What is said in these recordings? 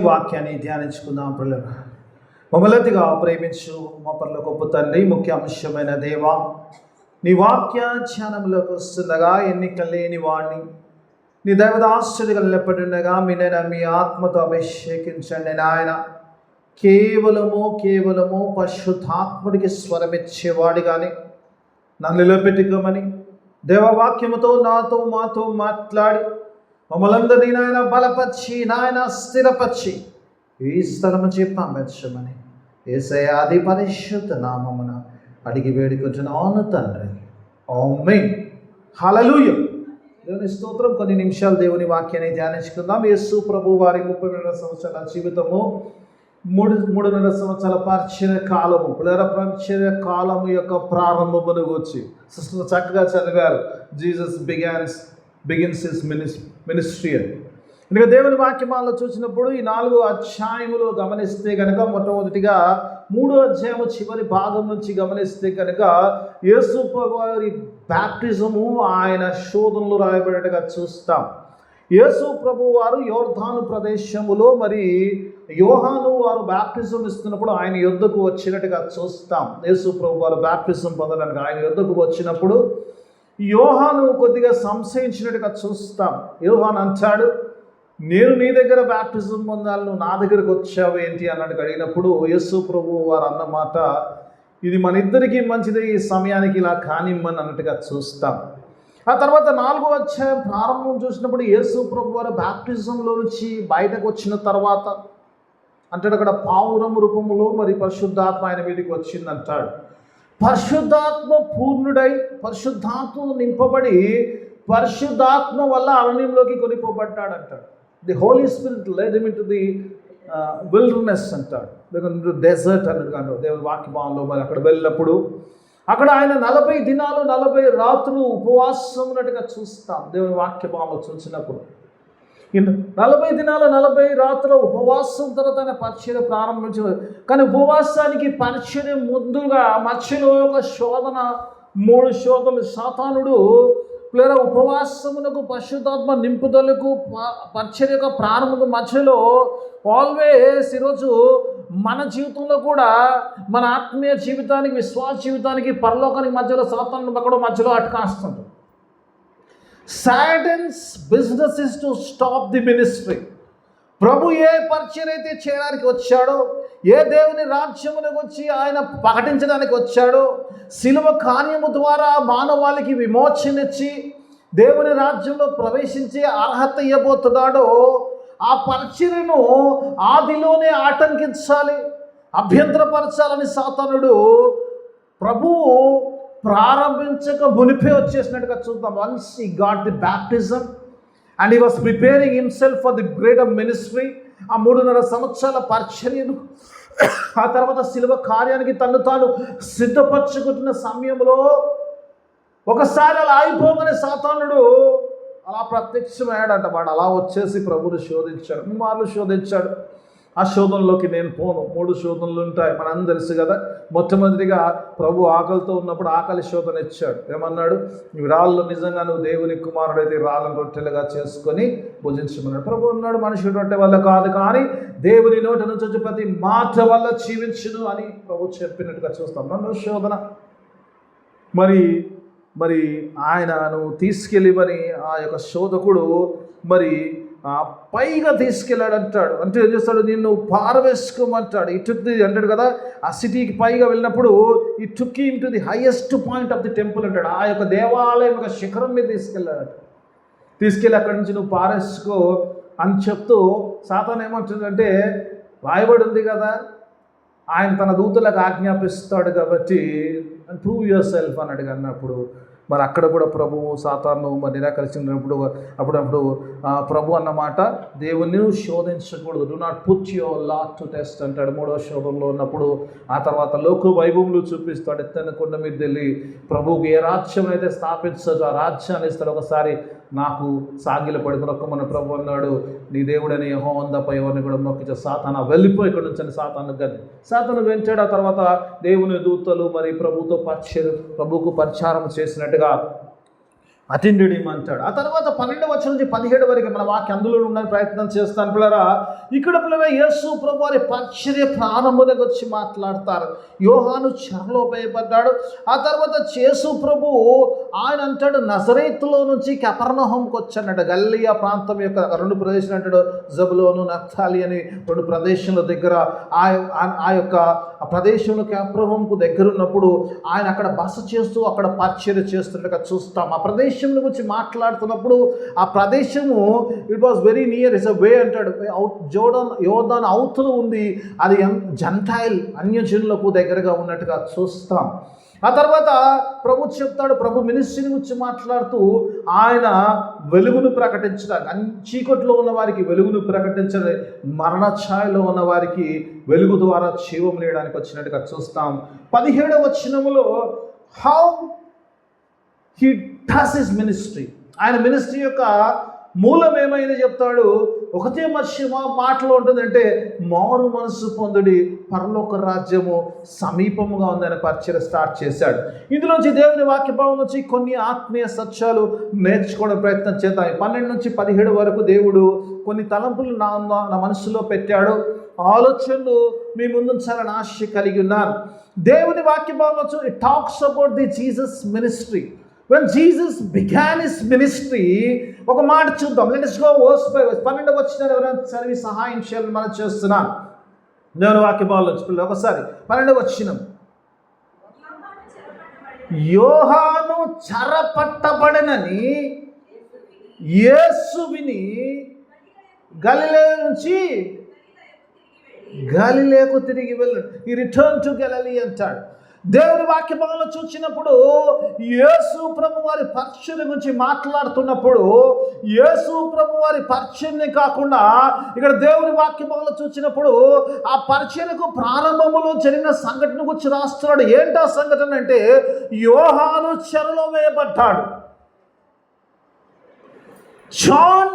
వాక్యాన్ని ధ్యానించుకుందాం పిల్లలు. మమ్మల్నిగా ప్రేమించు మా పట్ల గొప్ప తండ్రి, ముఖ్య అంశమైన దేవా, నీ వాక్య ధ్యానంలోకి వస్తుండగా ఎన్నిక లేని వాడిని నీ దైవదాశ్చర్య కలిగినప్పటిగా మీ ఆత్మతో అభిషేకించండి నాయన. కేవలము పరిశుద్ధాత్ముడికి స్వరమిచ్చేవాడు కానీ నన్ను నిలబెట్టుకోమని దేవవాక్యముతో మాతో మాట్లాడి మమ్మల్ందరినీ నాయన బలపరిచి నాయన స్థిరపరిచి ఈ స్థలము పంపించమని యేసయ్య ఆది పరిశుద్ధ నామమున అడిగి వేడుకుంటున్నాను తండ్రి, ఆమేన్. హల్లెలూయా. దేవుని స్తోత్రం. కొన్ని నిమిషాలు దేవుని వాక్యాన్ని ధ్యానించుకుందాం. యేసు ప్రభు వారి 32 సంవత్సరాల జీవితము, 3.5 సంవత్సరాల పరిచర్య కాలము, పరిచర్య కాలము యొక్క ప్రారంభమును గురించి సిస్టర్ చక్కగా చదివారు. జీసస్ బిగిన్స్ హిస్ మినిస్ట్రీ అని. ఎందుకంటే దేవుని వాక్యమాలలో చూసినప్పుడు ఈ 4 అధ్యాయములు గమనిస్తే కనుక, మొట్టమొదటిగా 3వ అధ్యాయము చివరి భాగం నుంచి గమనిస్తే కనుక యేసు వారి బ్యాప్టిజము, ఆయన శోధనలు రాయబడేట్టుగా చూస్తాం. యేసు ప్రభు వారు యోర్దాను ప్రదేశములో మరి యోహాను వారు బ్యాప్టిజం ఇస్తున్నప్పుడు ఆయన యొద్దకు వచ్చినట్టుగా చూస్తాం. యేసు ప్రభు వారు బ్యాప్టిజం పొందడానికి ఆయన యొద్దకు వచ్చినప్పుడు యోహాను కొద్దిగా సంశయించినట్టుగా చూస్తాం. యోహాను అంటాడు, నేను నీ దగ్గర బ్యాప్టిజం పొందాలి, నువ్వు నా దగ్గరకు వచ్చావు ఏంటి అన్నట్టుగా అడిగినప్పుడు యేసు ప్రభు వారు అన్నమాట, ఇది మన ఇద్దరికీ మంచిది, ఈ సమయానికి ఇలా కానిమ్మని అన్నట్టుగా చూస్తాం. ఆ తర్వాత 4వ అధ్యాయం ప్రారంభం చూసినప్పుడు యేసు ప్రభు వారు బ్యాప్టిజంలో నుంచి బయటకు వచ్చిన తర్వాత అంటాడు, అక్కడ పావురం రూపంలో మరి పరిశుద్ధాత్మ ఆయన మీదకి వచ్చిందంటాడు. పరిశుద్ధాత్మ పూర్ణుడై పరిశుద్ధాత్మ నింపబడి పరిశుద్ధాత్మ వల్ల అరణ్యంలోకి కొనిపోబడ్డాడు అంటాడు. The holy spirit led him into the wilderness అంటాడు, డెజర్ట్ అన్నట్టు దేవుని వాక్యభావంలో. మరి అక్కడ వెళ్ళినప్పుడు అక్కడ ఆయన 40 దినాలు 40 రాత్రులు ఉపవాసం ఉన్నట్టుగా చూస్తాం దేవుని వాక్యభావంలో చూసినప్పుడు. 40 దినాలు 40 రాత్రుల ఉపవాసం తర్వాత ఆయన పరిచర్య ప్రారంభించారు. కానీ ఉపవాసానికి పరిచర్య ముందుగా మధ్యలో ఒక శోధన, 3 శోధనలు. సాతానుడు ఉపవాసమునకు పరిశుద్ధాత్మ నింపుదలకు పరిచర్య యొక్క ప్రారంభం మధ్యలో ఆల్వేస్ ఈరోజు మన జీవితంలో కూడా మన ఆత్మీయ జీవితానికి, విశ్వాస జీవితానికి, పరలోకానికి మధ్యలో సాతాను పక్కడో మధ్యలో అటకాస్తుంది. Satan's business is to stop the ministry. ప్రభు ఏ పరిచర్య అయితే చేయడానికి వచ్చాడో, ఏ దేవుని రాజ్యములకు వచ్చి ఆయన ప్రకటించడానికి వచ్చాడో, శిలువ కార్యము ద్వారా మానవాళికి విమోచనిచ్చి దేవుని రాజ్యంలో ప్రవేశించే అర్హత ఇవ్వబోతున్నాడో, ఆ పరిచర్యను ఆదిలోనే ఆటంకించాలి, అభ్యంతరపరచాలని సాతానుడు ప్రభువు ప్రారంభించక మునిపే వచ్చేసినట్టుగా చూద్దాం. Once he got the baptism and he was preparing himself for the greater ministry. ఆ 3.5 సంవత్సరాల పరిచర్యను, ఆ తర్వాత శిలువ కార్యానికి తను తాను సిద్ధపరచుకుంటున్న సమయంలో ఒకసారి అలా అయిపోగానే సాతానుడు అలా ప్రత్యక్షమయ్యాడంట. వాడు అలా వచ్చేసి ప్రభుని శోధించాడు, 3 మార్లు శోధించాడు. ఆ శోధనలోకి నేను పోను. 3 శోధనలు ఉంటాయి, మనందరూ తెలుసు కదా. మొట్టమొదటిగా ప్రభు ఆకలితో ఉన్నప్పుడు ఆకలి శోధన ఇచ్చాడు. ఏమన్నాడు? రాళ్ళు నిజంగా నువ్వు దేవుని కుమారుడైతే రాళ్ళను రొట్టెలుగా చేసుకొని భుజించమన్నాడు. ప్రభు అన్నాడు, మనుషుడు రొట్టె వల్ల కాదు కానీ దేవుని నోటి నుంచి వచ్చే ప్రతి మాట వల్ల జీవించును అని ప్రభు చెప్పినట్టుగా చూస్తాం. 2వ శోధన మరి ఆయనను తీసుకెళ్ళి మరి ఆ యొక్క శోధకుడు మరి పైగా తీసుకెళ్ళాడు అంటాడు. అంటే ఏం చేస్తాడు? నిన్ను పారవేసుకోమంటాడు. ఈ టుక్ ది అంటాడు కదా, ఆ సిటీకి పైగా వెళ్ళినప్పుడు ఈ టుక్ him to the highest point of the temple అంటాడు. ఆ యొక్క దేవాలయం యొక్క శిఖరం మీద తీసుకెళ్ళాడు. తీసుకెళ్ళి అక్కడి నుంచి నువ్వు పారేసుకో అని చెప్తూ సాతాను ఏమంటుందంటే, రాయబడి ఉంది కదా, ఆయన తన దూతలకు ఆజ్ఞాపిస్తాడు కాబట్టి ప్రూవ్ యువర్ సెల్ఫ్ అన్నట్టుగా అన్నప్పుడు మరి అక్కడ కూడా ప్రభువు సాతాను మరి నిరాకరించినప్పుడు అప్పుడప్పుడు ప్రభు అన్నమాట, దేవుని శోధించకూడదు, do not put your Lord to test అంటాడు 3వ శోధనలో ఉన్నప్పుడు. ఆ తర్వాత లోక వైభవములు చూపిస్తాడు. ఎత్తైన కొండ మీద వెళ్ళి ప్రభువుకి ఏ రాజ్యం అయితే స్థాపించదు ఆ రాజ్యాన్ని ఇస్తాడు. ఒకసారి నాకు సాగిల పడి మొక్కమన్న ప్రభు అన్నాడు, నీ దేవుడని యెహోవా తప్ప ఎవరిని కూడా మొక్కించే సాతాను వెళ్ళిపోయి ఇక్కడ నుంచి సాతాను వెంటాడు. ఆ తర్వాత దేవుని దూతలు మరి ప్రభువుకు పరిచారం చేసినట్టుగా అటెండెడ్ హిమ్ అంటాడు. ఆ తర్వాత 12వ వచనం నుంచి 17 వరకు మన వాక్యం అందులో ఉండడానికి ప్రయత్నం చేస్తాను పిల్లరా. ఇక్కడ పిల్లరా యేసు ప్రభు వారి పరిచర్య ప్రారంభంలోకి వచ్చి మాట్లాడతారు. యోహాను చెరలో వేయబడ్డాడు. ఆ తర్వాత యేసు ప్రభు ఆయన అంటాడు నజరేతులో నుంచి కపెర్నహూముకు వచ్చాడు. గలిలయ ప్రాంతం యొక్క 2 ప్రదేశాలు అంటాడు, జబులోను నఫ్తాలి అని 2 ప్రదేశాల దగ్గర ఆ యొక్క ప్రదేశంలో కపెర్నహూముకు దగ్గర ఉన్నప్పుడు ఆయన అక్కడ బస చేస్తూ అక్కడ పరిచర్య చేస్తుండగా చూస్తాం. ఆ ప్రదేశం గురించి మాట్లాడుతున్నప్పుడు ఆ ప్రదేశము it was very near, it's a way అంటాడు, యోర్దాను అవతల ఉంది. అది జంటైల్ అన్యజనులకు దగ్గరగా ఉన్నట్టుగా చూస్తాం. ఆ తర్వాత ప్రభు చెప్తాడు, ప్రభు మినిస్ట్రీని గురించి మాట్లాడుతూ ఆయన వెలుగును ప్రకటించడానికి, చీకట్లో ఉన్న వారికి వెలుగును ప్రకటించడం, మరణ ఛాయలో ఉన్న వారికి వెలుగు ద్వారా జీవం లేయడానికి వచ్చినట్టుగా చూస్తాం. 17వ వచనములో how he does his ministry, ఆయన మినిస్ట్రీ యొక్క మూలం ఏమైంది చెప్తాడు. ఒకటే మాటలో ఉంటుందంటే మారు మనసు పొందుడి, పరలోక రాజ్యము సమీపముగా ఉందని పరిచయం స్టార్ట్ చేశాడు. ఇందులోంచి దేవుని వాక్య భావం నుంచి కొన్ని ఆత్మీయ సత్యాలు నేర్చుకోవడం ప్రయత్నం చేద్దాం. 12 నుంచి 17 వరకు దేవుడు కొన్ని తలంపులు నా మనసులో పెట్టాడు, ఆలోచనలు మీ ముందుంచాలని ఆశ కలిగి ఉన్నాను. దేవుని వాక్య భావం నుంచి it talks about the Jesus ministry. When Jesus began his ministry, ఒక మాట చూద్దాం. Let us go verse by verse. 12వ వచనం ఎవరైనా చదివి సహాయం చేయాలని మనం చేస్తున్నాం. దేవుని వాక్య భావంలో ఒకసారి 12వ వచనం. యోహాను చెరపట్టబడనని యేసు విని గలిలయ నుంచి గలిలయకు తిరిగి వెళ్ళాడు. ఈ రిటర్న్ టు గలిలీ అంటాడు. దేవుని వాక్య భాగంలో చూసినప్పుడు యేసు ప్రభు వారి పరిచర్య గురించి మాట్లాడుతున్నప్పుడు యేసు ప్రభు వారి పరిచర్యనే కాకుండా ఇక్కడ దేవుని వాక్య భాగంలో చూసినప్పుడు ఆ పరిచర్యకు ప్రారంభంలో జరిగిన సంఘటన గురించి రాస్తున్నాడు. ఏంటా సంఘటన అంటే యోహాను చెరలో వేయబడ్డాడు. John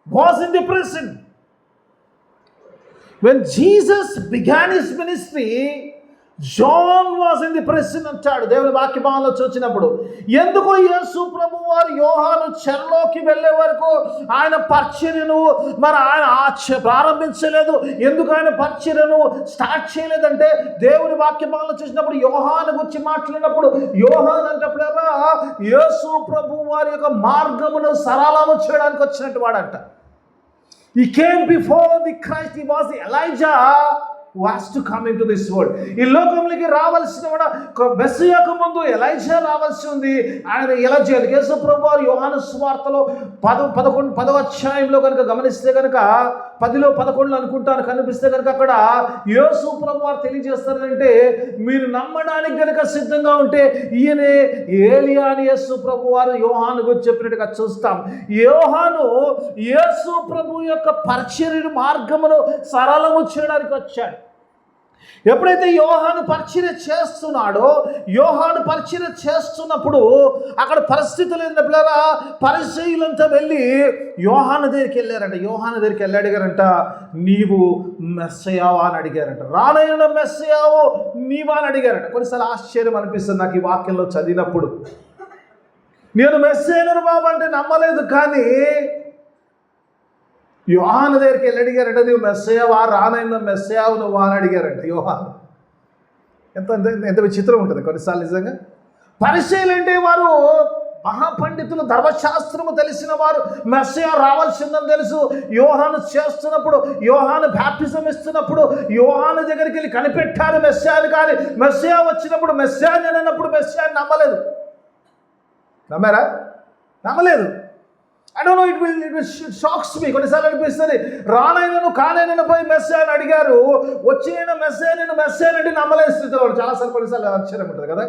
was in the prison. When Jesus began his ministry, John was in the prison అంటాడు దేవుని వాక్య భాగంలో చూసినప్పుడు. ఎందుకు యేసు ప్రభు వారు యోహాను చెరలోకి వెళ్ళే వరకు ఆయన పరిచర్యను మరి ఆయన ప్రారంభించలేదు? ఎందుకు ఆయన పరిచర్యను స్టార్ట్ చేయలేదంటే దేవుని వాక్య భాగంలో చూసినప్పుడు యోహాను గురించి మాట్లాడినప్పుడు యోహాను అంటప్పుడు యేసు ప్రభు వారి యొక్క మార్గమును సరళము చేయడానికి వచ్చినట్టు వాడంట. He came before the Christ. He was the Elijah who has to come into this world. ఈ లోకంలోకి రావాల్సిన మెస్సియాకు ముందు ఎలైజా రావాల్సి ఉంది. ఆయన ఎలా చేయాలి? యేసు ప్రభువారు యోహాను సువార్తలో 10వ అధ్యాయంలో కనుక గమనిస్తే కనుక 10లో 11 అనుకుంటాను కనిపిస్తే కనుక అక్కడ యేసు ప్రభువారు తెలియజేస్తారంటే మీరు నమ్మడానికి కనుక సిద్ధంగా ఉంటే ఈయనే ఏలియా అని యేసు ప్రభువారు యోహాను గురించి చెప్పినట్టుగా చూస్తాం. యోహాను యేసు ప్రభు యొక్క పరిచర్య మార్గమును సరళము చేయడానికి వచ్చాడు. ఎప్పుడైతే యోహాను పరిచర్య చేస్తున్నాడో యోహాను పరిచర్య చేస్తున్నప్పుడు అక్కడ పరిస్థితులు ఏంటంటే పరిసయ్యులంతా వెళ్ళి యోహాను దగ్గరికి వెళ్ళారంట. యోహాను దగ్గరికి వెళ్ళి అడిగారంట, నీవు మెస్సయావా అని అడిగారంట. రానైన మెస్సయావో నీవా అని అడిగారంట. కొన్నిసార్లు ఆశ్చర్యం అనిపిస్తుంది నాకు ఈ వాక్యంలో చదివినప్పుడు. నేను మెస్సయ్యను బాబు అంటే నమ్మలేదు, కానీ యోహాను దగ్గరికి వెళ్ళి అడిగారంట, నువ్వు మెస్సయావా, రానైన మెస్సయావు నువ్వు అని అడిగారంట యోహాను. ఎంత విచిత్రం ఉంటుంది కొన్నిసార్లు నిజంగా. పరిసయ్యులు అంటే వారు మహాపండితులు, ధర్మశాస్త్రము తెలిసిన వారు, మెస్సయా రావాల్సిందని తెలుసు. యోహాను చేస్తున్నప్పుడు, యోహాను బాప్టిజం ఇస్తున్నప్పుడు యోహాను దగ్గరికి వెళ్ళి కనిపెట్టారు మెస్సయాని. కానీ మెస్సయా వచ్చినప్పుడు మెస్సయాని అన్నప్పుడు మెస్సయాని నమ్మలేదు. నమ్మారా? నమ్మలేదు. I don't know, it shocks me. కొన్నిసార్లు అనిపిస్తుంది రానైనను కానైనను పోయి మెస్సయాని అడిగారు, వచ్చిన మెస్సయాని అంటే నమ్మలేని స్థితిలో చాలాసార్లు కొన్నిసార్లు ఆశ్చర్యం ఉంటుంది కదా.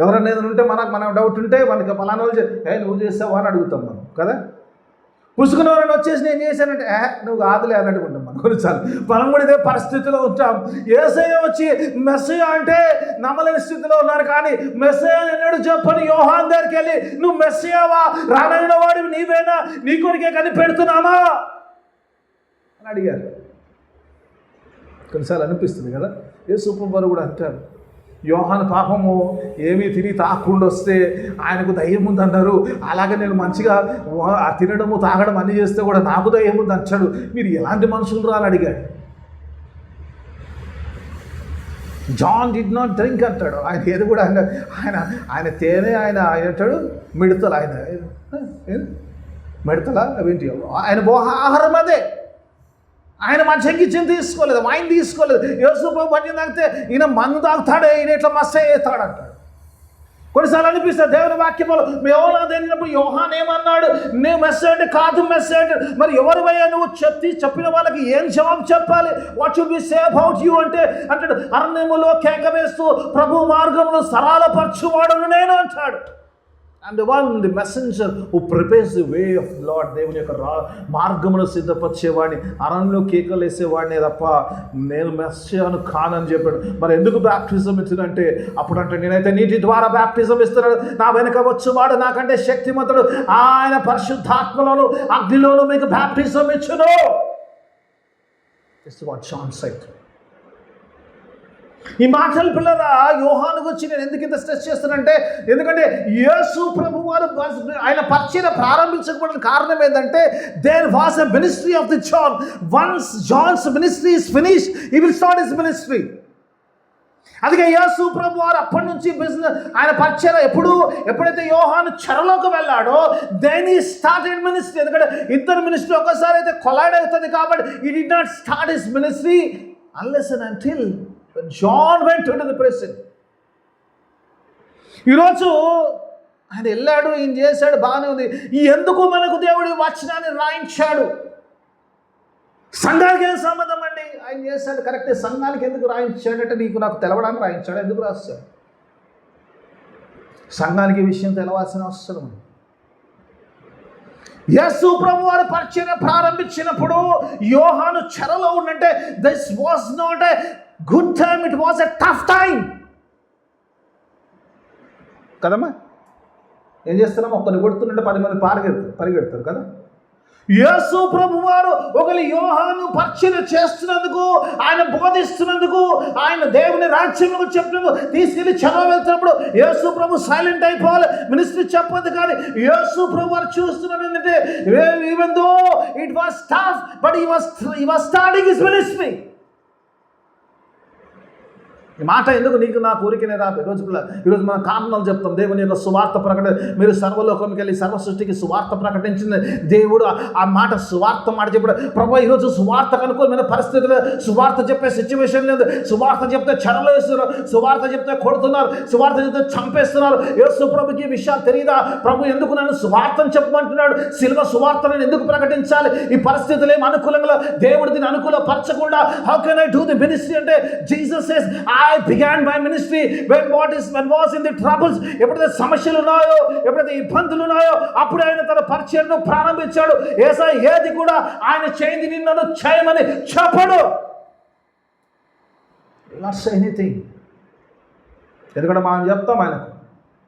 ఎవరన్నా ఏదైనా ఉంటే మనకు డౌట్ ఉంటే మనకి పలానా నువ్వు చేస్తావా అని అడుగుతాం మనం కదా. పుసుకున్న ఎవరైనా వచ్చేసి నేను చేశానంటే నువ్వు కాదులే అని అడుగుంటాం మనం కొన్నిసార్లు. మనం కూడా ఇదే పరిస్థితిలో ఉంటాం. యేసయ్య వచ్చి మెస్సయ్య అంటే నమ్మలేని స్థితిలో ఉన్నారు. కానీ మెస్సయ్య ఎన్నడూ చెప్పని యోహాను దగ్గరికి వెళ్ళి నువ్వు మెస్సయ్యవా, రానైన వాడివి నీవేనా, నీ కొరికే కనిపెడుతున్నామా అని అడిగారు. కొన్నిసార్లు అనిపిస్తుంది కదా. యేసు ప్రభువు కూడా అంటారు, యోహాను పాపము ఏమీ తిని తాకుండా వస్తే ఆయనకు దయ్యం ఉందన్నారు. అలాగే నేను మంచిగా తినడము తాగడం అన్నీ చేస్తే కూడా నాకు దయ్యం ఉంది అంటాడు. మీరు ఎలాంటి మనుషులు అని అడిగాడు. జాన్ డిడ్ నాట్ డ్రింక్ అంటాడు. ఆయన ఏది కూడా ఆయన తేనె ఆయన అంటాడు మిడతలు, ఆయన మిడతల అవేంటి ఆయన ఆహారం అదే. ఆయన మంచిని తీసుకోలేదు, వైన్ తీసుకోలేదు. యేసుప్రభు మంచి తాగితే ఈయన మందు తాగుతాడే, ఈయన ఇట్లా మస్తు వేస్తాడు అంటాడు. కొన్నిసార్లు అనిపిస్తుంది దేవుని వాక్యంలో యోహాను తెలిగినప్పుడు యోహాను ఏమన్నాడు, నేను మెసేజ్ కాదు మెసేజ్. మరి ఎవరు పోయా నువ్వు చెప్పిన వాళ్ళకి ఏం జవాబు చెప్పాలి? What should be say about you అంటే అంటాడు, అరణ్యములో కేక వేస్తూ ప్రభు మార్గమును సరళపరచువాడును నేను అంటాడు. And the messenger who prepares the way of the Lord, దేవుని యొక్క మార్గమును సిద్ధపరిచేవాడిని, అరణ్యంలో కేకలు వేసేవాడినే తప్ప నేను మెస్సియాను కానని చెప్పాడు. మరి ఎందుకు బ్యాప్టిజం ఇచ్చిందంటే అప్పుడు అంటే నేనైతే నీటి ద్వారా బ్యాప్టిజం ఇస్తున్నాడు, నా వెనక వచ్చేవాడు నాకంటే శక్తిమంతుడు, ఆయన పరిశుద్ధాత్మలోను అగ్నిలోను మీకు బ్యాప్టిజం ఇచ్చును. This is what John said. ఈ మాటలు పిల్లరా యోహాను గురించి నేను ఎందుకు ఇంత స్ట్రెస్ చేస్తానంటే, ఎందుకంటే యేసు ప్రభు వారు ఆయన పరిచయం ప్రారంభించకపోవడానికి కారణం ఏంటంటే there was a ministry of the John. Once John's ministry is finished, he will start his ministry. అందుకే యేసు ప్రభు వారు అప్పటి నుంచి ఆయన పరిచయం ఎప్పుడైతే యోహాను చెరలోకి వెళ్ళాడో దెన్ హి స్టార్టెడ్ మినిస్ట్రీ. ఎందుకంటే ఇద్దరు మినిస్ట్రీ ఒక్కసారి అయితే కొలైడ్ అవుతుంది కాబట్టి హి did not start his ministry unless and until John went to the prison. ఈరోజు ఆయన వెళ్ళాడు, ఈయన చేశాడు, బాగానే ఉంది. ఎందుకు మనకు దేవుడి వచనాన్ని రాయించాడు? సంఘానికి ఏం సంబంధం అండి? ఆయన చేశాడు కరెక్టే. సంఘానికి ఎందుకు రాయించాడంటే నీకు నాకు తెలవడానికి రాయించాడు. ఎందుకు రాస్తాడు? సంఘానికి విషయం తెలవాల్సిన అవసరం. యేసు ప్రభు వారు పరిచయం ప్రారంభించినప్పుడు యోహాను చెరలో ఉండంటే this was not a good time, it was a tough time కదమ్మా. ఏం చేస్తున్నాం? ఒక్కరిని కొడుతుంటే 10 మంది పరిగెడతారు కదా. యేసు ప్రభు వారు ఒకరి యోహాను పరిచయం చేస్తున్నందుకు, ఆయన బోధిస్తున్నందుకు, ఆయన దేవుని రాజ్యంలో చెప్పినందుకు తీసుకెళ్లి చెరలో వెళ్తున్నప్పుడు యేసు ప్రభు సైలెంట్ అయిపోవాలి, మినిస్ట్రీ చెప్పొద్దు. కానీ యేసు ప్రభు వారు చూస్తున్నారు ఏంటంటే even though it was tough but he was starting his ministry. ఈ మాట ఎందుకు నీకు నా కోరికనే రాదు. ఈరోజు మనం కారణాలు చెప్తాం. దేవుని యొక్క సువార్త ప్రకటన, మీరు సర్వలోకంకి వెళ్ళి సర్వ సృష్టికి సువార్త ప్రకటించిన దేవుడు ఆ మాట సువార్త మాట చెప్పాడు. ప్రభు ఈరోజు సువార్తకు అనుకూలమైన పరిస్థితులు, సువార్త చెప్పే సిచ్యువేషన్ లేదు. సువార్త చెప్తే చెరలో వేస్తున్నారు, సువార్త చెప్తే కొడుతున్నారు, సువార్త చెప్తే చంపేస్తున్నారు. యేసు ప్రభుకి ఈ విషయాలు తెలియదా? ప్రభు ఎందుకు నన్ను సువార్తను చెప్పమంటున్నాడు? సిల్వ సువార్తను ఎందుకు ప్రకటించాలి? ఈ పరిస్థితులు ఏమి అనుకూలంగా దేవుడు దీన్ని అనుకూలపరచకుండా how can I do the ministry అంటే Jesus says I began my ministry when was in the troubles. ఎప్పుడైతే సమస్యలు ఉన్నాయో, ఎప్పుడైతే ఇబ్బందులు ఉన్నాయో అప్పుడు ఆయన తన పరిచర్యను ప్రారంభించాడు. యేసయ్య ఏది కూడా ఆయన చేయింది నిన్ను చేయమని చెప్పడు. Not say anything. ఎందుకంటే మనం చెప్తాం ఆయనకు,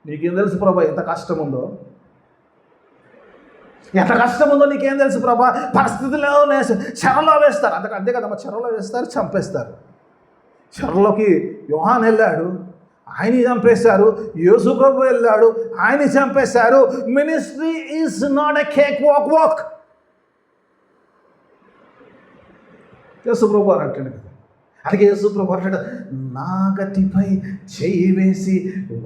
నీకేం తెలుసు ప్రభా ఎంత కష్టం ఉందో, ఎంత కష్టం ఉందో నీకేం తెలుసు ప్రభా. పరిస్థితుల్లో చెరలో వేస్తారు, అంతే కదమ్మా. చెరలో వేస్తారు, చంపేస్తారు. చెరలోకి యోహాను వెళ్ళాడు, ఆయన్ని చంపేశారు. యేసు ప్రభు వెళ్ళాడు, ఆయన్ని చంపేశారు. Ministry is not a cake walk. యేసు ప్రభు అంటాడు. అలాగే యేసు ప్రభు అంటాడు, నా గతిపై చేయి వేసి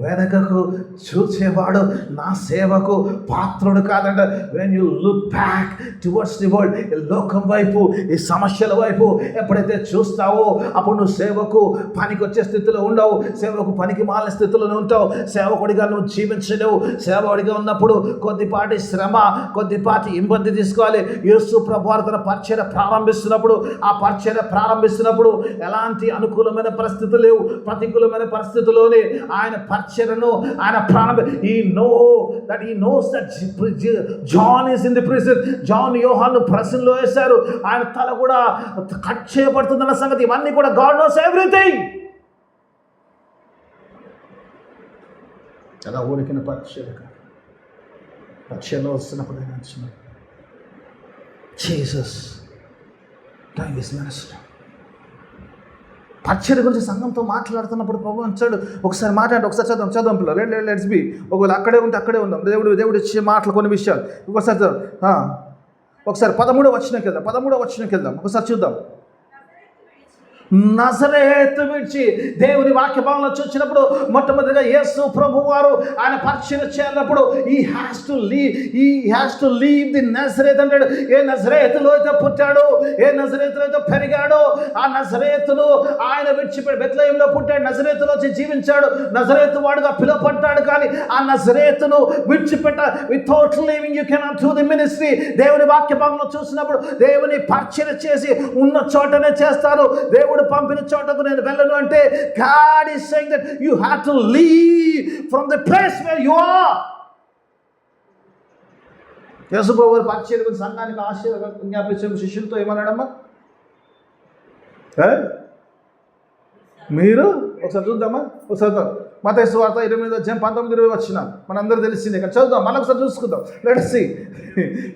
వెనకకు చూసేవాడు నా సేవకు పాత్రుడు కాదంట. When you look back towards the world, లోకం వైపు, ఈ సమస్యల వైపు ఎప్పుడైతే చూస్తావో అప్పుడు నువ్వు సేవకు పనికి వచ్చే స్థితిలో ఉండవు, సేవకు పనికి మాలిన స్థితిలోనే ఉంటావు. సేవకుడిగా నువ్వు జీవించలేవు. సేవకుడిగా ఉన్నప్పుడు కొద్దిపాటి శ్రమ, కొద్దిపాటి ఇబ్బంది తీసుకోవాలి. యేసు ప్రభు తన పరిచర్య ప్రారంభిస్తున్నప్పుడు, ఆ పరిచర్య ప్రారంభిస్తున్నప్పుడు ఎలాంటి అనుకూలమైన పరిస్థితులు లేవు. ప్రతికూలమైన పరిస్థితుల్లోనే ఆయన పరిచర్యను ఆయన he knows that John is in the prison. John Yohanu prison లో వేశారు. ఆయన తల కూడా కట్ చేయబడుతుందన్న సంగతి ఇవన్నీ కూడా God knows everything. అలా ఊరికిన పరిచర్యలో వస్తున్నప్పుడు ఆయన వచ్చినాడు. Jesus doing his ministry. పరిచర్య గురించి సంఘంతో మాట్లాడుతున్నప్పుడు ప్రభు అంటాడు, ఒకసారి మాట్లాడండి, ఒకసారి చదువు పిల్లలు, లెట్స్ బి. ఒకవేళ అక్కడే ఉంటే అక్కడే ఉందాం. దేవుడు ఇచ్చే మాటలు కొన్ని విషయాలు ఒకసారి ఒకసారి 13వ వచనంకి వెళ్దాం. ఒకసారి చూద్దాం. నజరేతు విడిచి దేవుని వాక్య భావంలో చూసినప్పుడు మొట్టమొదటిగా యేసు ప్రభు వారు ఆయన పరిచర్య చేసినప్పుడు he has to leave the Nazareth అంటాడు. ఏ నజరేతులో అయితే పుట్టాడు, ఏ నజరేతులో అయితే పెరిగాడో ఆ నజరేతును ఆయన విడిచిపెట్టి బెత్లెహేములో పుట్టాడు, నజరేతులో వచ్చి జీవించాడు, నజరేతు వాడుగా పిలువబడ్డాడు. కానీ ఆ నజరేతును విడిచిపెట్ట without leaving you cannot do the ministry. దేవుని వాక్య భావంలో చూసినప్పుడు దేవుని పరిచర్య చేసి ఉన్న చోటనే చేస్తారు. దేవుడు పంపిన చోటకు నేను వెళ్ళను అంటే God is saying that you have to leave from the place where you are. యేసుప్రభు పరిచర్య గురించి సంఘానికి ఆజ్ఞాపించే శిష్యులతో ఏమన్నాడమ్మా? మీరు ఒకసారి చూద్దామా? ఒకసారి మత్తయి సువార్త 28:19-20 వచ్చిన మనందరూ తెలిసిందే కానీ చదువుదాం, మళ్ళీ ఒకసారి చూసుకుందాం. Let's see.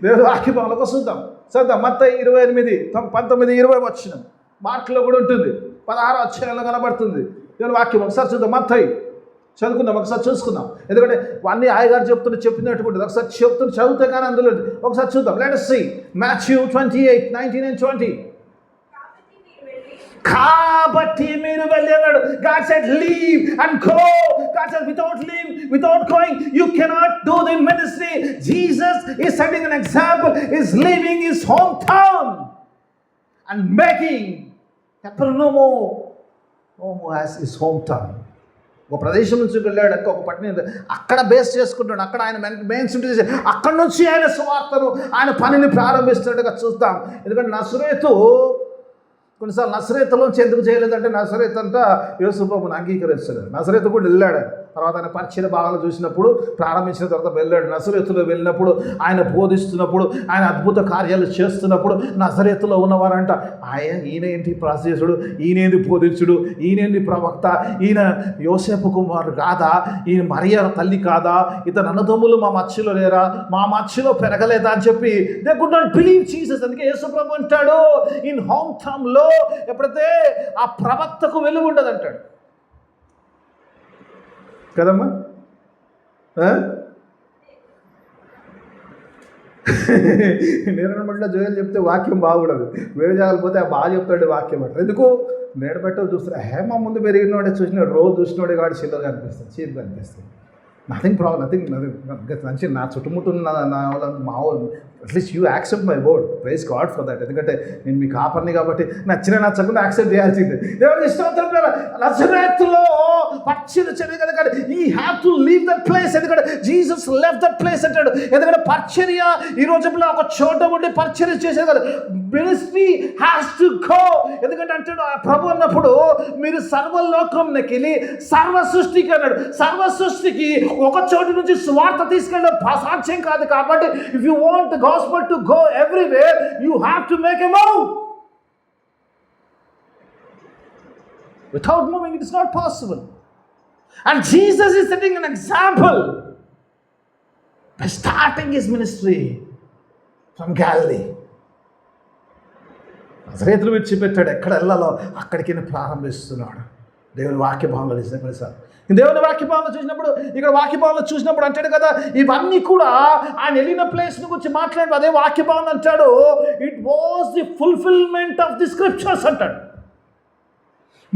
దేవుడు వాక్యంలో చూద్దాం. చదువుదాం. మత్తయి 28:19-20 వచ్చిన మార్కులో కూడా ఉంటుంది, 16వ అధ్యాయంలో కనబడుతుంది దేవుని వాక్యం. ఒకసారి చూద్దాం. మత్తయి చదువుకుందాం, ఒకసారి చూసుకుందాం. ఎందుకంటే అన్ని ఆయగారు చెప్పినట్టుకుంటుంది. ఒకసారి చదివితే కానీ అందులో ఒకసారి చూద్దాం. Let's see. Matthew 28:19 and 20. కాబట్టి మీరు వెళ్ళి అన్నాడు. God said leave and go. God said without going you cannot do the ministry. Jesus is setting an example, is leaving his hometown and making Capernaum as his hometown. ఒక ప్రదేశం నుంచి వెళ్ళాడు, ఒక పట్టణం అక్కడ బేస్ చేసుకుంటాడు, అక్కడ ఆయన మెయిన్ సిటీ అక్కడ నుంచి ఆయన సువార్తను ఆయన పనిని ప్రారంభిస్తున్నట్టుగా చూస్తాం. ఎందుకంటే నజరేతు కొన్నిసార్లు నజరేతులోంచి ఎందుకు చేయలేదంటే నజరేతు అంతా యేసుప్రభుని అంగీకరిస్తాడు. నజరేతు కూడా వెళ్ళాడు. తర్వాత ఆయన పరిచర్య భాగాలు చూసినప్పుడు ప్రారంభించిన తర్వాత వెళ్ళాడు. నజరేతులో వెళ్ళినప్పుడు ఆయన బోధిస్తున్నప్పుడు ఆయన అద్భుత కార్యాలు చేస్తున్నప్పుడు నజరేతులో ఉన్నవారంట ఈయన ఏంటి ప్రాసెసుడు, ఈయనేంది బోధించుడు, ఈయనేంది ప్రవక్త, ఈయన యోసేపు కుమారుడు కాదా, ఈయన మరియ తల్లి కాదా, ఇతను అన్నదమ్ములు మా మధ్యలో లేరా, మా మధ్యలో పెరగలేదా అని చెప్పి they could not believe Jesus. అందుకే యేసుప్రభు అంటాడు ఇన్ హోమ్ టౌన్లో ఎప్పుడైతే ఆ ప్రవక్తకు వెలుగు ఉండదు అంటాడు కదమ్మా. నేరనమంటే జోయలు చెప్తే వాక్యం బాగుండదు, వేరే జాగాలు పోతే బాగా చెప్తాడు వాక్యం అంటారు. ఎందుకు నేడబెట్టలు చూస్తారు, మా ముందు పెరిగినోడే చూసినాడు, రోజు చూసినోడే కాబట్టి చిల్లగా అనిపిస్తుంది, చీప్గా అనిపిస్తుంది. నథింగ్ ప్రాబ్లం, నథింగ్ మంచి నా చుట్టుముట్టున్న నా మా at least you accept my word, praise God for that. ఎందుకంటే నేను మీకు కాపర్ని కాబట్టి నచ్చకుండా యాక్సెప్ట్ చేయాల్సిందే. దేవుని ఇష్టం నజరేతులో పరిచర్య చేయలేదు కదా, you have to leave that place. ఎందుకంటే జీసస్ లెఫ్ట్ దట్ ప్లేస్ అంటాడు. ఎందుకంటే పరిచర్య ఈ రోజుల్లో ఒక చోట ఉండి పరిచర్య చేసేది కదా, మినిస్ట్రీ హ్యాస్ టు గో. ఎందుకంటే అంటాడు ప్రభు అన్నప్పుడు మీరు సర్వలోకంలోకి వెళ్ళి సర్వ సృష్టికి అన్నాడు. సర్వ సృష్టికి ఒక చోటు నుంచి స్వార్థ తీసుకెళ్ళడం సాధ్యం కాదు. కాబట్టి if you want the gospel to go everywhere you have to make a move. Without moving it is not possible. And Jesus is setting an example by starting his ministry from Galilee. నజరేతును విడిచిపెట్టాడు, ఎక్కడ వెళ్ళాలో అక్కడికి ప్రారంభిస్తున్నాడు. దేవుని వాక్య భావంలో నిజంగా sir దేవుని వాక్య భావంలో చూసినప్పుడు ఇక్కడ వాక్య భావంలో చూసినప్పుడు అంటాడు కదా, ఇవన్నీ కూడా ఆయన వెళ్ళిన ప్లేస్ గురించి మాట్లాడు. అదే వాక్య భావన అంటాడు it was the fulfilment of the scriptures అంటాడు.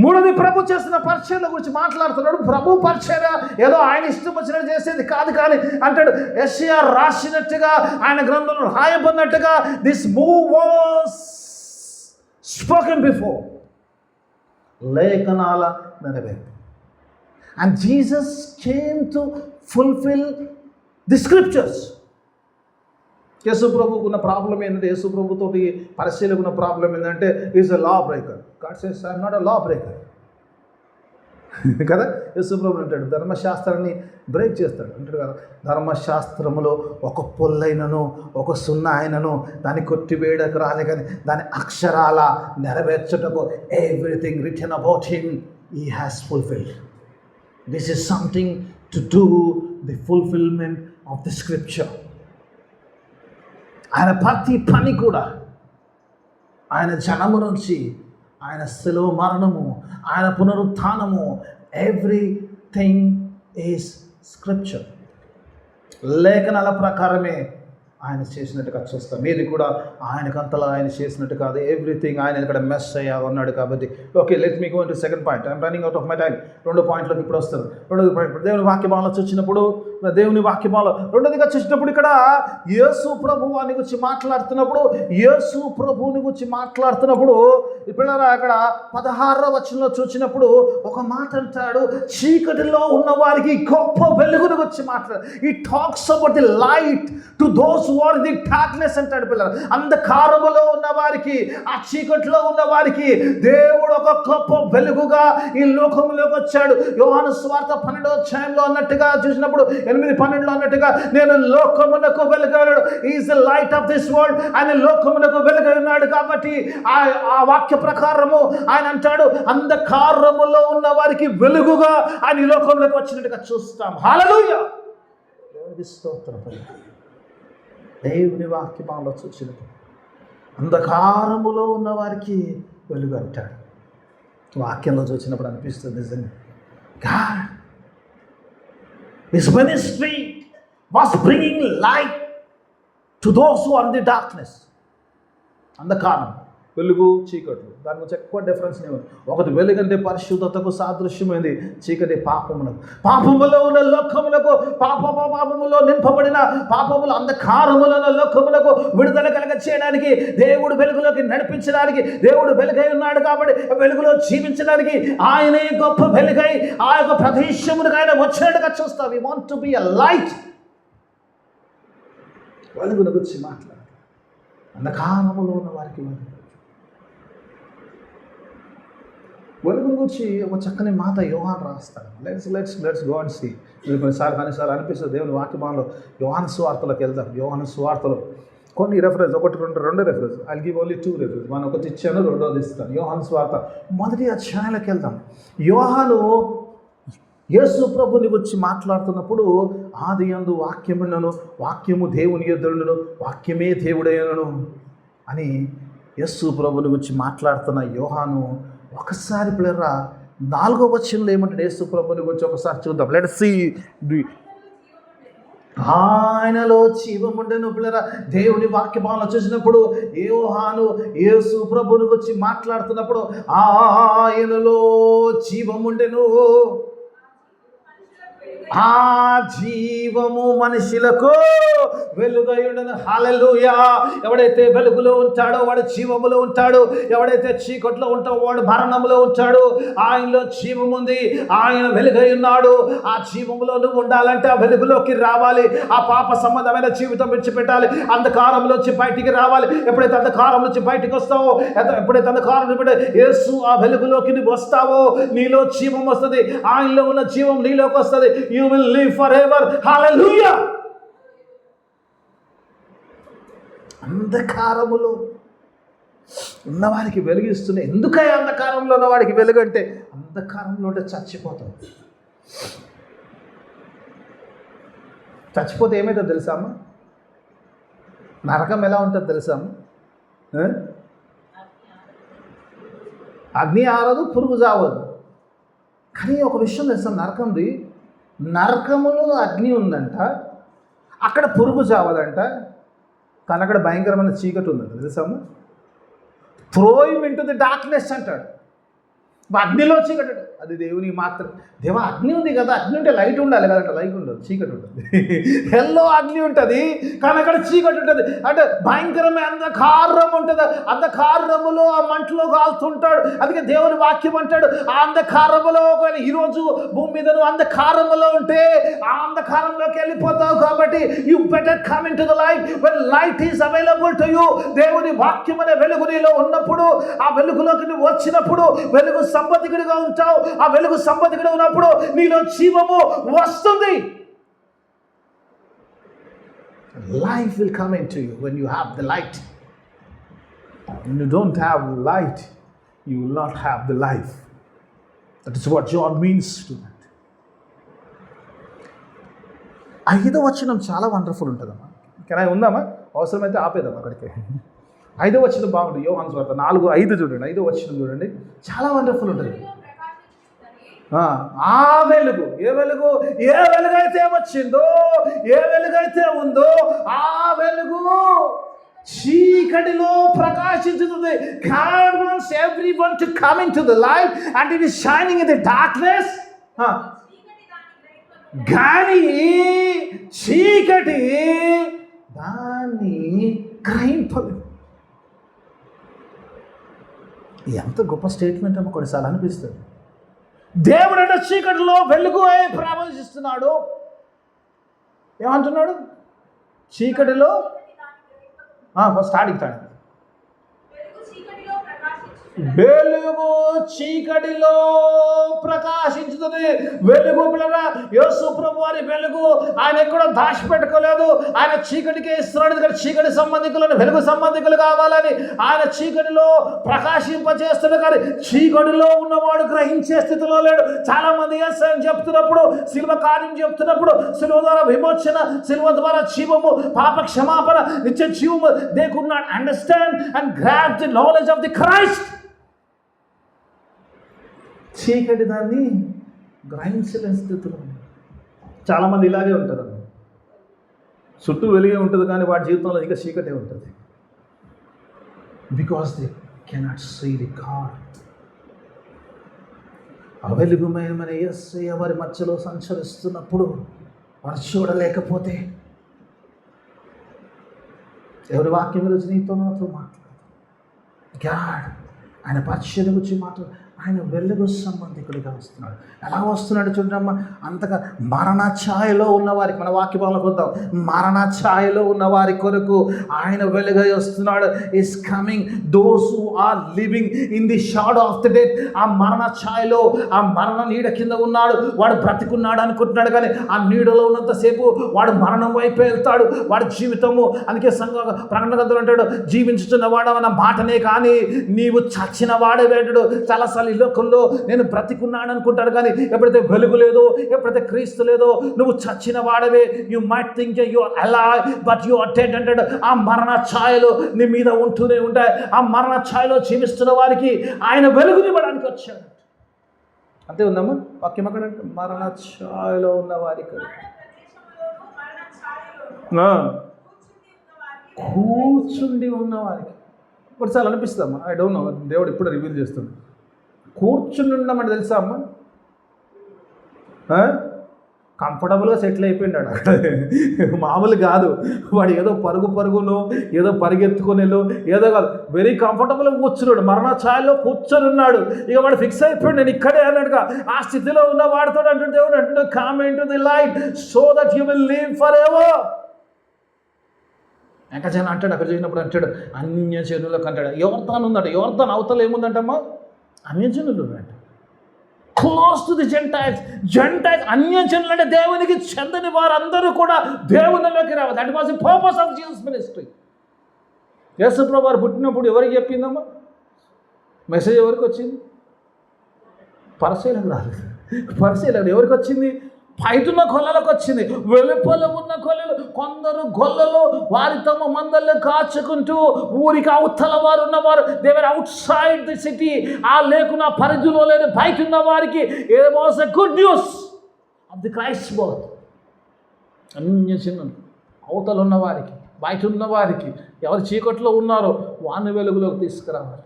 మూడోది ప్రభు చేసిన పరిచర్య గురించి మాట్లాడుతున్నాడు. ప్రభు పరిచర్య ఏదో ఆయన ఇష్టం వచ్చినట్టు చేసేది కాదు, కానీ అంటాడు యెషయా రాసినట్టుగా ఆయన గ్రంథంలో రాయబడినట్టుగా this move was spoken before. లేఖనాల నెరవేర్పు. And Jesus came to fulfill the scriptures. యేసు ప్రభువుకు ఉన్న ప్రాబ్లం ఏంటంటే, యేసు ప్రభుతోటి పరిశీలకు ఉన్న ప్రాబ్లం ఏంటంటే is a law breaker. God says I am not a law breaker కదా. యేసు ప్రభు అంటాడు ధర్మశాస్త్రాన్ని బ్రేక్ చేస్తాడు అంటాడు కదా. ధర్మశాస్త్రములో ఒక పొల్లైనను ఒక సున్నా అయినను దాన్ని కొట్టివేయడానికి రాలే, కానీ దాని అక్షరాల నెరవేర్చుటకు everything written about him he has fulfilled. This is something to do the fulfillment of the scripture. ఆయన ప్రతి పని కూడా ఆయన జనము నుంచి ఆయన శిలువ మరణము, ఆయన పునరుత్థానము, ఎవ్రీథింగ్ ఈజ్ స్క్రిప్చర్. లేఖనాల ప్రకారమే ఆయన చేసినట్టుగా చూస్తాం. మీది కూడా ఆయనకంతలా ఆయన చేసినట్టు కాదు. ఎవ్రీథింగ్ ఆయన ఇక్కడ మెస్ అయ్యాలన్నాడు. కాబట్టి okay, let me go to second point. I'm running out of my time. రెండో పాయింట్లోకి ఇప్పుడు వస్తారు. రెండోది పాయింట్, దేవుని వాక్యమాలలో చూసినప్పుడు, దేవుని వాక్యమాలలో రెండోదిగా చూసినప్పుడు ఇక్కడ యేసు ప్రభువుని గురించి మాట్లాడుతున్నప్పుడు, యేసు ప్రభువుని గురించి మాట్లాడుతున్నప్పుడు పిల్లరా అక్కడ 16వ వచనంలో చూసినప్పుడు ఒక మాట అంటాడు, చీకటిలో ఉన్న వారికి గొప్ప వెలుగును గురించి మాట్లాడు. He talks about the light to those who are the darkness అంటాడు. పిల్లలు, అంధకారములో ఉన్న వారికి, ఆ చీకటిలో ఉన్న వారికి దేవుడు ఒక గొప్ప వెలుగుగా ఈ లోకంలోకి వచ్చాడు. యోహాను సువార్త 12వ అధ్యాయంలో అన్నట్టుగా చూసినప్పుడు 8:12 అన్నట్టుగా, నేను లోకమునకు వెలుగాడు. Is the light of this world. ఆయన లోకమునకు వెలుగై ఉన్నాడు. కాబట్టి ఆ వాక్య ప్రకారము ఆయన అంటాడు, అంధకారములో ఉన్న వారికి వెలుగుగా ఆయన ఈ లోకంలోకి వచ్చినట్టుగా చూస్తాం. హల్లెలూయా, దేవునికి స్తోత్రం. దేవుని వాక్యమాలలో చూసినప్పుడు అంధకారములో ఉన్న వారికి వెలుగు అంటాడు. వాక్యంలో చూసినప్పుడు అనిపిస్తుంది నిజంగా, God, His ministry was bringing light to those who are in the darkness. అంధకారం, వెలుగు, చీకట్లు, దాని గురించి ఎక్కువ డిఫరెన్స్ లేదు. ఒకటి వెలుగంటే పరిశుద్ధతకు సాదృశ్యమైంది, చీకటి పాపములకు. పాపములో ఉన్న లోకములకు, పాపములో నింపబడిన పాపములు అంధకారములో ఉన్న లోకములకు విడుదల కలగ చేయడానికి, దేవుడు వెలుగులోకి నడిపించడానికి దేవుడు వెలుగై ఉన్నాడు. కాబట్టి వెలుగులో జీవించడానికి ఆయనే గొప్ప వెలుగై ఆ యొక్క ప్రదేశమునికి ఆయన వచ్చినట్టుగా చూస్తాం. We want to be a light. వెలుగును గురించి మాట్లాడు. అంధకారములో ఉన్న వారికి వెలుగును గురించి ఒక చక్కని మాట యోహాను రాస్తాడు. Let's go and see. కొన్నిసార్లు అనిపిస్తుంది దేవుని వాక్యమాలలో యోహాను సువార్తలోకి వెళ్దాం. యోహాను సువార్తలో కొన్ని రెఫరెన్స్, రెండు reference. I give only 2 reference. మనం ఒకటి ఇచ్చాను, రెండోది ఇస్తాను. యోహాను సువార్త 1వ అధ్యాయంలోకి వెళ్దాం. యోహాను యేసు ప్రభుని గురించి మాట్లాడుతున్నప్పుడు, ఆది యందు వాక్యముండెను, వాక్యము దేవుని యొద్దనుండెను, వాక్యమే దేవుడైనను అని యేసు ప్రభుని గురించి మాట్లాడుతున్న యోహాను ఒకసారి పిల్లరా 4వ వచనంలో ఏమంటాడు యేసు ప్రభుని గురించి ఒకసారి చూద్దాం. Let's see. ఆయనలో జీవముండెను. పిల్లరా, దేవుని వాక్యమాలను చూసినప్పుడు యోహాను యేసు ప్రభుని గురించి మాట్లాడుతున్నప్పుడు ఆయనలో జీవముండెను, ఆ జీవము మనుషులకు వెలుగై ఉండను. హల్లెలూయా. ఎవడైతే వెలుగులో ఉంటాడో వాడు జీవములో ఉంటాడు. ఎవడైతే చీకట్లో ఉంటాడో వాడు మరణములో ఉంటాడు. ఆయనలో జీవం ఉంది, ఆయన వెలుగై ఉన్నాడు. ఆ జీవములో నువ్వు ఉండాలంటే ఆ వెలుగులోకి రావాలి. ఆ పాప సంబంధమైన జీవితం విడిచిపెట్టాలి. అంధకారంలోంచి బయటికి రావాలి. ఎప్పుడైతే అంధకారం నుంచి బయటికి వస్తావో, ఎప్పుడైతే అంధకారం నుంచి యేసు ఆ వెలుగులోకి నువ్వు వస్తావో, నీలో జీవం వస్తుంది. ఆయనలో ఉన్న జీవం నీలోకి వస్తుంది. You will live forever. Hallelujah. అంధకారములో ఉన్నవారికి వెలుగిస్తున్నాయి. ఎందుకయ్యా అంధకారంలో ఉన్నవాడికి వెలుగు అంటే, అంధకారంలో ఉంటే చచ్చిపోతాం. చచ్చిపోతే ఏమైతే తెలుసామా? నరకం ఎలా ఉంటుందో తెలుసామా? అగ్ని ఆరదు, పురుగు చావదు. కానీ ఒక విషయం తెలుసా, నరకములో అగ్ని ఉందంట, అక్కడ పురుగు చావదంట, కానీ అక్కడ భయంకరమైన చీకటి ఉందంట. తెలుసాము? Throw him into the darkness అంటాడు. అగ్నిలో చీకటి, అది దేవుని మాత్రం. దేవా, అగ్ని ఉంది కదా, అగ్ని ఉంటే లైట్ ఉండాలి కదంట. లైట్ ఉండదు, చీకటి ఉంటుంది. హెల్లో అగ్ని ఉంటుంది, కానీ అక్కడ చీకటి ఉంటుంది. అంటే భయంకరమైన అంధకారం ఉంటుంది. అంధకారములో ఆ మంటలో కాలుతుంటాడు. అందుకే దేవుని వాక్యం అంటాడు, ఆ అంధకారములో ఒకవేళ ఈరోజు భూమి మీద నువ్వు అంధకారములో ఉంటే ఆ అంధకారంలోకి వెళ్ళిపోతావు. కాబట్టి you better come in to the light when light is available to you. దేవుని వాక్యం అనే వెలుగు నీలో ఉన్నప్పుడు, ఆ వెలుగులోకి నువ్వు వచ్చినప్పుడు వెలుగు సంపదికుడిగా ఉంటావు. ఆ వెలుగు సంపదికుడు ఉన్నప్పుడు నీలో జీవము వస్తుంది. Life will come into you when you have the light. When you don't have light, you will not have the life. That is what John means to that. 5వ వచనం చాలా వండర్ఫుల్ ఉంటుందమ్మా. ఉందామా? అవసరమైతే ఆపేద్దాం అక్కడికి. 5వ వచనం బాగుంటుంది. యోహాను సువార్త 4:5 చూడండి. 5వ వచనం చూడండి, చాలా వండర్ఫుల్ ఉంటుంది. ఆ వెలుగు, ఏ వెలుగు, ఏ వెలుగైతే వచ్చిందో, ఏ వెలుగైతే ఉందో ఆ వెలుగు చీకటిలో ప్రకాశించుతుంది. God wants everyone to come into the light and it is shining in the darkness. కానీ చీకటి దాన్ని గ్రహింపలేదు. ఎంత గొప్ప స్టేట్మెంట్ అమ్మ, కొన్నిసార్లు అనిపిస్తుంది. దేవుడు అంటే చీకటిలో వెలుగు ప్రవేశిస్తున్నాడు. ఏమంటున్నాడు? చీకటిలో స్టార్టింగ్ వెలుగు చీకటిలో ప్రకాశించుతుంది. వెలుగు పిల్లగా యేసు ప్రభు వారి వెలుగు ఆయన ఎక్కడో దాచిపెట్టుకోలేదు. ఆయన చీకటికి ఇస్తున్నాడు. ఇక్కడ చీకటి సంబంధికులను వెలుగు సంబంధికులు కావాలని ఆయన చీకటిలో ప్రకాశింపచేస్తాడు. కానీ చీకటిలో ఉన్నవాడు గ్రహించే స్థితిలో లేడు. చాలా మంది యేసు అని చెప్తున్నప్పుడు, శిలువ కార్యం చెప్తున్నప్పుడు, శిలువ ద్వారా విమోచన, శిలువ ద్వారా జీవము, పాప క్షమాపణ, నిత్య జీవము, they could not understand and grab the knowledge of the Christ. చీకటి దాన్ని గ్రహించలేని స్థితిలో చాలామంది ఇలాగే ఉంటారు. చుట్టూ వెలుగే ఉంటుంది కానీ వాడి జీవితంలో ఇంకా చీకటే ఉంటుంది. Because they cannot see the God. ఆ వెలుగుమైన యేసయ్య వారి మధ్యలో సంచరిస్తున్నప్పుడు వారు చూడలేకపోతే, ఎవరి వాక్యం గురించి నీతో నాతో మాట్లాడు. గాడ్ ఆయన పరిచయం గురించి మాట్లాడు. ఆయన వెలుగు సంబంధికుడిగా వస్తున్నాడు. ఎలా వస్తున్నాడు చూడమ్మా, అంతగా మరణ ఛాయలో ఉన్నవారికి, మన వాక్యభావంలో కొద్దాం, మరణ ఛాయలో ఉన్న వారి కొరకు ఆయన వెలుగై వస్తున్నాడు. He's coming those who are living in the shadow of the death. ఆ మరణ ఛాయలో, ఆ మరణ నీడ కింద ఉన్నాడు. వాడు బ్రతికున్నాడు అనుకుంటున్నాడు కానీ ఆ నీడలో ఉన్నంతసేపు వాడు మరణం వైపు వెళ్తాడు. వాడి జీవితము, అందుకే సంఘ ప్రకటన గ్రంథంలో అంటాడు, జీవించుతున్న వాడవన్న మాటనే కానీ నీవు చచ్చిన వాడే వేటాడు. చాలాసార్లు ఈ లోకంలో నేను బ్రతికున్నాను అనుకుంటాడు కానీ ఎప్పుడైతే వెలుగు లేదో, ఎప్పుడైతే క్రీస్తు లేదో, నువ్వు చచ్చిన వాడవే. You might think you are alive but you are dead అంటాడు. ఆ మరణ ఛాయలు నీ మీద ఉంటూనే ఉంటాయి. ఆ మరణ ఛాయలో జీవిస్తున్న వారికి ఆయన వెలుగునివ్వడానికి వచ్చాడు. అంతే ఉందమ్మా వాక్యం అక్కడ, మరణ ఛాయలో ఉన్న వారికి, కూర్చుండి ఉన్న వారికి. కొన్నిసార్లు అనిపిస్తామా, ఐ డోంట్ నో, దేవుడు ఇప్పుడు రివీల్ చేస్తుంది. కూర్చుని ఉండమంటే తెలుసా అమ్మ, కంఫర్టబుల్గా సెటిల్ అయిపోయినాడు అక్కడ. మామూలు కాదు, వాడు ఏదో పరుగును ఏదో పరిగెత్తుకునేలో ఏదో కాదు, వెరీ కంఫర్టబుల్గా కూర్చున్నాడు. మరణ ఛాయలో కూర్చొని ఉన్నాడు. ఇక వాడు ఫిక్స్ అయిపోయాడు, నేను ఇక్కడే అన్నాడుగా. ఆ స్థితిలో ఉన్న వాడితో అంటుంటే దేవుడు అంటున్నాడు, come into the light so that you will live forever. ఎంకజన అంటాడు, అక్కడ చూసినప్పుడు అంటాడు, అన్యజనులకు అంటాడు. యోర్దాన్ ఉందంట, యోర్దాన్ అవతల ఏముందంటమ్మా, అన్యజనులు అంట. Close to the gentiles. Gentiles, అన్యజనులు అంటే దేవునికి చెందని వారందరూ కూడా దేవునిలోకి రావాలి. That was the purpose of Jesus ministry. యేసు ప్రభువు వారు పుట్టినప్పుడు ఎవరికి చెప్పిందమ్మా మెసేజ్? ఎవరికి వచ్చింది? పరిశీలన రాలేదు. పరిశీలన ఎవరికి వచ్చింది? బయటున్న గొల్లలకు వచ్చింది. వెలుపల ఉన్న గొల్లలు, కొందరు గొల్లలు వారి తమ మందల్లో కాచుకుంటూ ఊరికి అవతల వారు ఉన్నవారు, they were out side the city. ఆ లేకున్న పరిధిలో లేని బయట ఉన్న వారికి it was a good news of the Christ birth. అన్య చిన్నలు అవతల ఉన్న వారికి, బయట ఉన్న వారికి, ఎవరు చీకట్లో ఉన్నారో వాని వెలుగులోకి తీసుకురావాలి.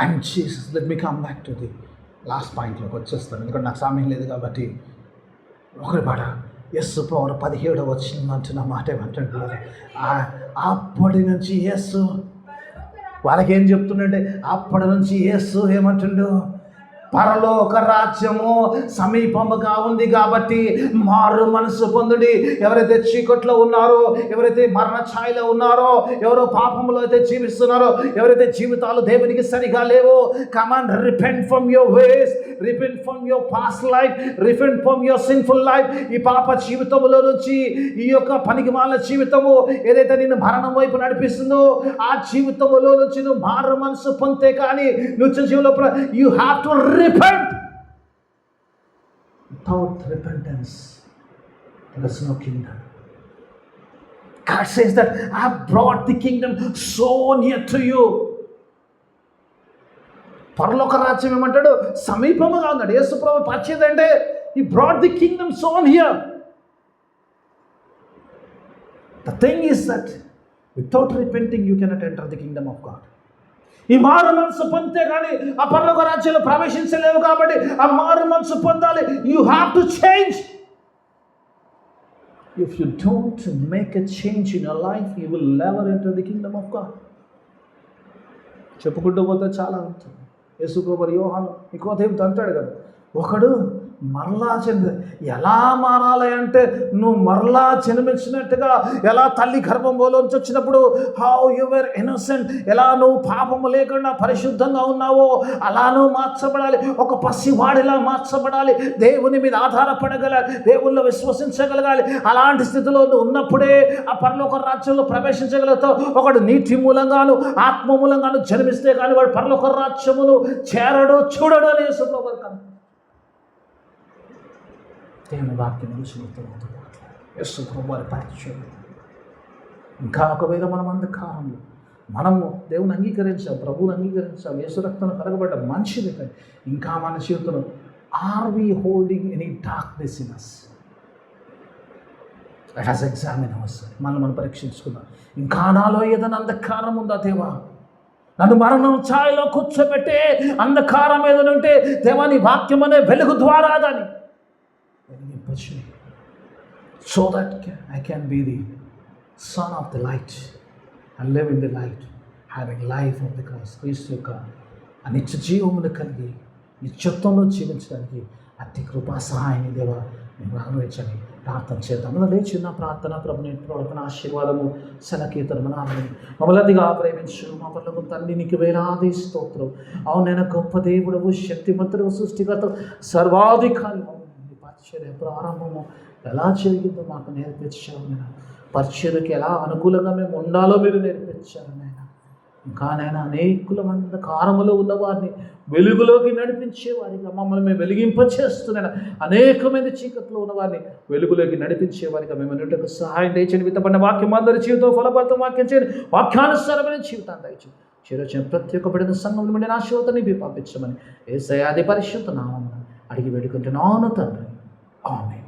And Jesus, let me come back to the last పాయింట్లోకి వచ్చేస్తాను, ఎందుకంటే నాకు సమయం లేదు కాబట్టి. ఒకరి పాట యేసు పవర్ 17వ వచనం మాట ఏమంటుంటే, అప్పటి నుంచి యేసు వాళ్ళకేం చెప్తుండే, అప్పటి నుంచి యేసు ఏమంటుండు, పరలోక రాజ్యము సమీపముగా ఉంది కాబట్టి మారు మనసు పొందుడి. ఎవరైతే చీకట్లో ఉన్నారో, ఎవరైతే మరణ ఛాయలో ఉన్నారో, ఎవరో పాపంలో అయితే జీవిస్తున్నారో, ఎవరైతే జీవితాలు దేవునికి సరిగా లేవో, come on, repent from your ways, repent from your past life, repent from your sinful life. ఈ పాప జీవితంలో నుంచి, ఈ యొక్క పనికిమాలిన జీవితము ఏదైతే నిన్ను మరణం వైపు నడిపిస్తుందో, ఆ జీవితంలో నుంచి నువ్వు మారు మనసు పొందితే కానీ నువ్వు జీవితంలో you have to repent. Without repentance there is no kingdom. God says that I have brought the kingdom so near to you. పరలోక రాజ్యం ఏమంటాడు? సమీపముగా ఉన్నాడు. యేసు ప్రభువు పరిచయం అంటే he brought the kingdom so near. The thing is that without repenting you cannot enter the kingdom of God. ఈ మారు మనసు పొందితే కానీ ఆ పరలోక రాజ్యంలో ప్రవేశించలేవు. కాబట్టి ఆ మారు మనసు పొందాలి. You have to change. If you don't make a change in your life, you will never enter the kingdom of God. చెప్పుకుంటూ పోతే చాలా ఉంటుంది. యేసు ప్రభువు యోహాను నికోదేముతో అంటాడు కదా, ఒకడు మరలా ఎలా మారాలి అంటే నువ్వు మరలా జన్మించినట్టుగా, ఎలా తల్లి గర్భంలోంచి వచ్చినప్పుడు హౌ యు వర్ ఇన్నోసెంట్, ఎలా నువ్వు పాపము లేకుండా పరిశుద్ధంగా ఉన్నావో అలా నువ్వు మార్చబడాలి. ఒక పసివాడిలా మార్చబడాలి. దేవుని మీద ఆధారపడగలగాలి, దేవుళ్ళు విశ్వసించగలగాలి. అలాంటి స్థితిలో నువ్వు ఉన్నప్పుడే ఆ పరలోక రాజ్యంలో ప్రవేశించగలుగుతావు. ఒకడు నీటి మూలంగాను ఆత్మ మూలంగాను జన్మిస్తే కానీ వాడు పరలోక రాజ్యమును చేరడు, చూడడు అని యేసు ప్రభువు అన్నారు. దేవుని వాక్యం యేసు ప్రభువు వారి పరిచయం. ఇంకా ఒకవేళ మనం అంధకారంలో మనము దేవుని అంగీకరించాం, ప్రభువుని అంగీకరించాం, యేసు రక్తం కరగబడ్డ మంచిది. కానీ ఇంకా మన జీవితంలో are we holding any darkness in us? Let us examine ourselves. మనం పరీక్షించుకుందాం. ఇంకా నాలో ఏదైనా అంధకారం ఉందా దేవా? నన్ను మరణం ఛాయలో కూర్చోబెట్టే అంధకారం ఏదైనా ఉంటే దేవా నీ వాక్యం అనే వెలుగు ద్వారా దాన్ని so that I can be the son of the light and live in the light, having life of the Christ. క్రీస్తు యొక్క ఆ నిత్య జీవమును కలిగి నిత్యత్వంలో జీవించడానికి అతి కృపా సహాయాన్ని దేవా మేము అనుభవించండి. ప్రార్థన చేద్దాం. మనం లేచిన ప్రార్థన ప్రభుని ప్రవర్తన ఆశీర్వాదము సనకీర్తనము నామని మమ్మల్ని అతిగా ప్రేమించు మా పర్లకు తండ్రి నీకు వేలాది స్తోత్రం. అవునైనా గొప్ప దేవుడవు, శక్తిమంతుడు, సృష్టికర్త, సర్వాధికారి. పరిచర్య ప్రారంభము ఎలా జరిగిందో మాకు నేర్పించావు నేను. పరిచర్యకి ఎలా అనుకూలంగా మేము ఉండాలో మీరు నేర్పించారు నాయన. ఇంకా నైనా అనేకుల అంధకారములో ఉన్నవారిని వెలుగులోకి నడిపించేవారిగా మమ్మల్ని మేము వెలిగింపచేస్తున్నాను. అనేకమంది చీకట్లో ఉన్నవారిని వెలుగులోకి నడిపించేవారిగా మేము అన్నిటికీ సహాయం దయచేయండి. విత్తబడిన వాక్యం అందరి జీవితం ఫలభరితం వాక్యం చేయండి. వాక్యానుసారమైన జీవితాన్ని దయచేయండి. చేరొచ్చిన ప్రతి ఒక్క బిడ్డల సంఘంలో నుండి ఆశీర్వాదాన్ని పంపించమని యేసయ్య పరిశుద్ధ నామమున అడిగి వేడుకుంటున్నాను తండ్రి. ఆమేన్.